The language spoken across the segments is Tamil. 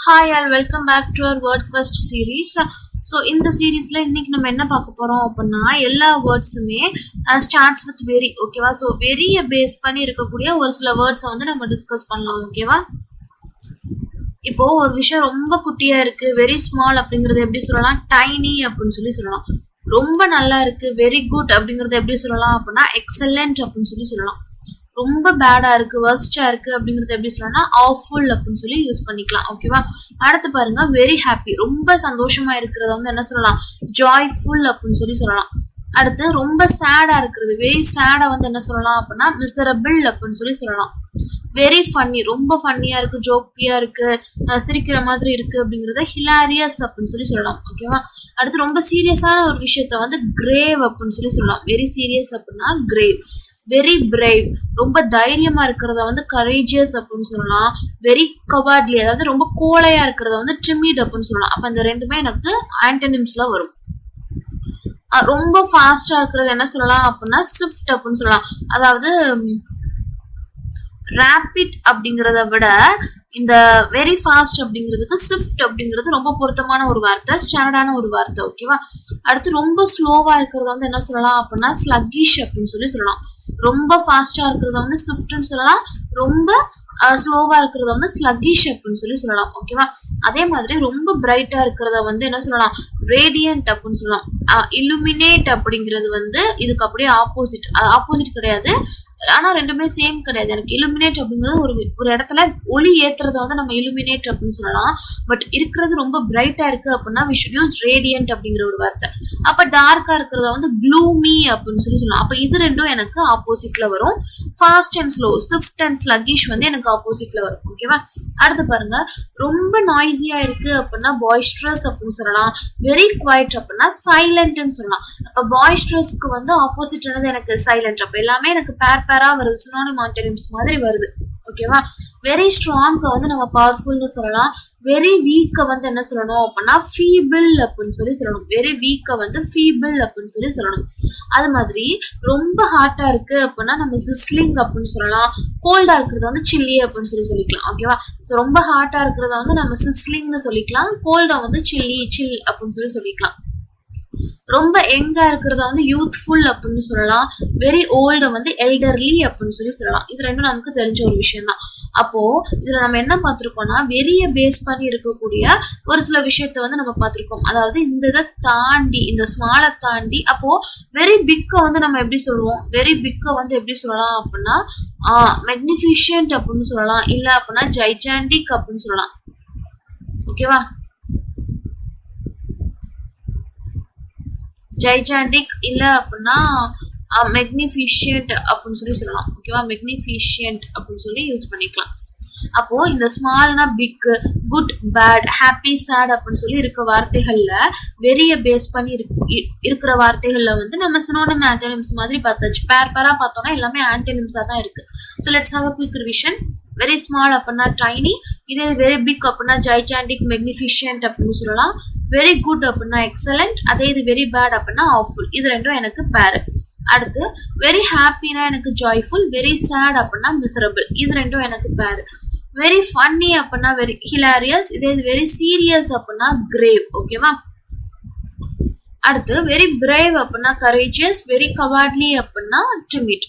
Hi all, welcome back to our word quest series. So in the series இன்னைக்கு நம்ம என்ன பார்க்க போறோம் அப்படின்னா எல்லா வேர்ட்ஸுமே ஸ்டார்ட்ஸ் வித் வெரி ஓகேவா. ஸோ வெரிய பேஸ் பண்ணி இருக்கக்கூடிய ஒரு சில வேர்ட்ஸை வந்து நம்ம டிஸ்கஸ் பண்ணலாம் ஓகேவா. இப்போ ஒரு விஷயம் ரொம்ப குட்டியா இருக்கு, வெரி ஸ்மால் அப்படிங்கறது எப்படி சொல்லலாம், டைனி அப்படின்னு சொல்லலாம். ரொம்ப நல்லா இருக்கு, வெரி குட் அப்படிங்கறத எப்படி சொல்லலாம் அப்படின்னா எக்ஸலென்ட் அப்படின்னு சொல்லலாம். ரொம்ப பேடா இருக்கு, வர்ஸ்டா இருக்கு அப்படிங்கறது எப்படி சொல்லலாம்னா ஆஃபுல் அப்படின்னு சொல்லி யூஸ் பண்ணிக்கலாம் ஓகேவா. அடுத்து பாருங்க, வெரி ஹாப்பி, ரொம்ப சந்தோஷமா இருக்கிறத வந்து என்ன சொல்லலாம், ஜாய்ஃபுல் அப்படின்னு சொல்லலாம். அடுத்து ரொம்ப சேடா இருக்கிறது, வெரி சேடா வந்து என்ன சொல்லலாம் அப்படின்னா மிசரபிள் அப்படின்னு சொல்லலாம். வெரி ஃபன்னி, ரொம்ப ஃபன்னியா இருக்கு, ஜோக்கியா இருக்கு, சிரிக்கிற மாதிரி இருக்கு அப்படிங்கறத ஹிலாரியஸ் அப்படின்னு சொல்லலாம் ஓகேவா. அடுத்து ரொம்ப சீரியஸான ஒரு விஷயத்த வந்து கிரேவ் அப்படின்னு சொல்லலாம். வெரி சீரியஸ் அப்படின்னா கிரேவ். வெரி பிரேவ், ரொம்ப தைரியமா இருக்கிறத வந்து கரேஜியஸ் அப்படின்னு சொல்லலாம். வெரி கவார்ட்லி, அதாவது ரொம்ப கோழையா இருக்கிறத வந்து டிமிட் அப்படின்னு சொல்லலாம். அப்ப இந்த ரெண்டுமே எனக்கு ஆன்டனிம்ஸ்ல வரும். ரொம்ப ஃபாஸ்டா இருக்கிறது என்ன சொல்லலாம் அப்படின்னா ஸ்விஃப்ட் அப்படின்னு சொல்லலாம். அதாவது ரேபிட் அப்படிங்கறத விட இந்த வெரி ஃபாஸ்ட் அப்படிங்கிறதுக்கு ஸ்விஃப்ட் அப்படிங்கிறது ரொம்ப பொருத்தமான ஒரு வார்த்தை, ஸ்டாண்டர்டான ஒரு வார்த்தை ஓகேவா. அடுத்து ரொம்ப ஸ்லோவா இருக்கிறத வந்து என்ன சொல்லலாம் அப்படின்னா ஸ்லக்கிஷ் அப்படின்னு சொல்லலாம். ரொம்ப ஃபாஸ்டா இருக்கிறத வந்து ஸ்விஃப்ட்னு சொல்லலாம், ரொம்ப ஸ்லோவா இருக்கிறத வந்து ஸ்லக்கிஷ் அப்படின்னு சொல்லலாம் ஓகேவா. அதே மாதிரி ரொம்ப பிரைட்டா இருக்கிறத வந்து என்ன சொல்லலாம், ரேடியன்ட் அப்படின்னு சொல்லலாம். இல்லுமினேட் அப்படிங்கிறது வந்து இதுக்கு அப்படியே ஆப்போசிட் கிடையாது, ஆனா ரெண்டுமே சேம் கிடையாது. எனக்கு இலுமினேட் அப்படிங்கிறது ஒரு இடத்துல ஒளி ஏத்துறத வந்து நம்ம இலுமினேட் அப்படின்னு சொல்லலாம். பட் இருக்கிறது ரொம்ப பிரைட்டா இருக்கு அப்படின்னா we should use radiant அப்படிங்கிற ஒரு வார்த்தை. அப்ப டார்க்கா இருக்கிறத வந்து gloomy அப்படின்னு சொல்லலாம். அப்ப இது ரெண்டும் எனக்கு ஆப்போசிட்ல வரும். Fast and slow, Swift and sluggish வந்து எனக்கு ஆப்போசிட்ல வரும் ஓகேவா. அடுத்து பாருங்க, ரொம்ப நாய்ஸியா இருக்கு அப்படின்னா பாய்ஸ்ட்ரஸ் அப்படின்னு சொல்லலாம். வெரி குவைட் அப்படின்னா சைலண்ட்னு சொல்லலாம். அப்ப பாய்ஸ்ட்ரஸ்க்கு வந்து ஆப்போசிட் என்னது எனக்கு சைலண்ட். அப்ப எல்லாமே எனக்கு பேரா வருது, சினோனிம் ஆன்டனிம்ஸ் மாதிரி வருது ஓகேவா. வெரி ஸ்ட்ராங்க வந்து நம்ம பவர்ஃபுல்னு சொல்லலாம். வெரி வீக்க வந்து என்ன சொல்லணும் அப்படின்னா ஃபீபிள் அப்படின்னு சொல்லணும். வெரி வீக்க வந்து ஃபீபிள் அப்படின்னு சொல்லணும். அது மாதிரி ரொம்ப ஹாட்டா இருக்கு அப்படின்னா நம்ம சிஸ்லிங் அப்படின்னு சொல்லலாம். கோல்டா இருக்கிறத வந்து சில்லி அப்படின்னு சொல்லிக்கலாம் ஓகேவா. ஸோ ரொம்ப ஹாட்டா இருக்கிறத வந்து நம்ம சிஸ்லிங்னு சொல்லிக்கலாம், கோல்டா வந்து சில் அப்படின்னு சொல்லிக்கலாம். ரொம்ப யங்கா இருக்கிறத வந்து யூத்ஃபுல் அப்படின்னு சொல்லலாம். வெரி ஓல்ட வந்து எல்டர்லி அப்படின்னு சொல்லலாம். இது ரெண்டும் நமக்கு தெரிஞ்ச ஒரு விஷயம் தான். அப்போ இதுல நம்ம என்ன பார்த்திருக்கோம்னா வெரிய பேஸ் பண்ணி இருக்கக்கூடிய ஒரு சில விஷயத்த வந்து நம்ம பார்த்திருக்கோம். அதாவது இந்த இதை தாண்டி, இந்த ஸ்மாலை தாண்டி, அப்போ வெரி பிக்க வந்து நம்ம எப்படி சொல்லுவோம், வெரி பிக்க வந்து எப்படி சொல்லலாம் அப்படின்னா மெக்னிஃபிஷியன்ட் அப்படின்னு சொல்லலாம், இல்ல அப்படின்னா ஜைஜாண்டிக் அப்படின்னு சொல்லலாம் ஓகேவா. ஜைஜாண்டிக் இல்ல அப்படின்னா மெக்னிஃபிஷியன்ட் அப்படின்னு சொல்லலாம் ஓகேவா. மெக்னிஃபிஷியன்ட் அப்படின்னு சொல்லி யூஸ் பண்ணிக்கலாம். அப்போ இந்த ஸ்மால்னா big, good, bad, happy, sad அப்படின்னு சொல்லி இருக்க வார்த்தைகள்ல வெரிய பேஸ் பண்ணி இருக்கிற வார்த்தைகள்ல வந்து நம்ம சினோனிம் ஆன்டனிம்ஸ் மாதிரி பார்த்தாச்சு. பேரா பார்த்தோம்னா எல்லாமே ஆன்டனிம்ஸா தான் இருக்கு. So let's have a quick revision. Very small அப்படின்னா டைனி, இதே வெரி பிக் அப்படின்னா ஜைஜாண்டிக், மெக்னிஃபிஷியன்ட் அப்படின்னு சொல்லலாம். வெரி குட் அப்படின்னா எக்ஸலண்ட், அதே இது வெரி பேட் அப்படின்னா ஆஃபுல். இது ரெண்டும் எனக்கு பேர். அடுத்து வெரி ஹாப்பினா எனக்கு ஜாய்ஃபுல், வெரி சேட் அப்படின்னா மிசரபிள். இது ரெண்டும் எனக்கு பேர். வெரி ஃபன்னி அப்படின்னா வெரி ஹிலாரியஸ், இதே இது வெரி சீரியஸ் அப்படின்னா கிரேவ் ஓகேவா. அடுத்து வெரி பிரேவ் அப்படின்னா கரேஜியஸ், வெரி கவார்ட்லி அப்படின்னா டிமிட்.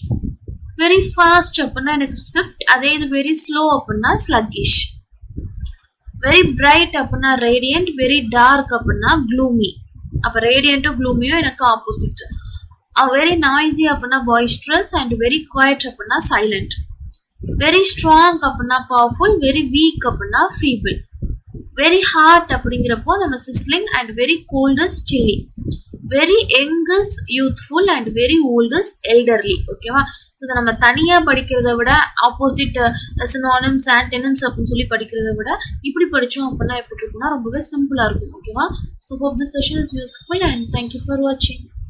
வெரி ஃபாஸ்ட் அப்படின்னா எனக்கு ஸ்விஃப்ட், அதே இது வெரி ஸ்லோ அப்படின்னா ஸ்லக்கிஷ். வெரி பிரைட் அப்படின்னா ரேடியன்ட், வெரி டார்க் அப்படின்னா க்ளூமி. அப்ப ரேடியன்ட்டும் க்ளூமியும் எனக்கு ஆப்போசிட். வெரி நாய்ஸி அப்படின்னா பாய்ஸ்ட்ரஸ், அண்ட் வெரி குவைட் அப்படின்னா சைலண்ட். வெரி ஸ்ட்ராங் அப்படின்னா பவர்ஃபுல், வெரி வீக் அப்படின்னா ஃபீபிள். வெரி ஹார்ட் அப்படிங்கிறப்போ நம்ம sizzling, and very cold is chilli. Very young is youthful, and very old is elderly ஓகேவா. ஸோ இதை நம்ம தனியா படிக்கிறத விட ஆப்போசிட் சினோனிம்ஸ் ஆன்டனிம்ஸ் அப்படின்னு சொல்லி படிக்கிறத விட இப்படி படிச்சோம் அப்படின்னா எப்படி இருக்கும்னா ரொம்பவே சிம்பிளா இருக்கும் ஓகேவா. So hope this session is useful and thank you for வாட்சிங்.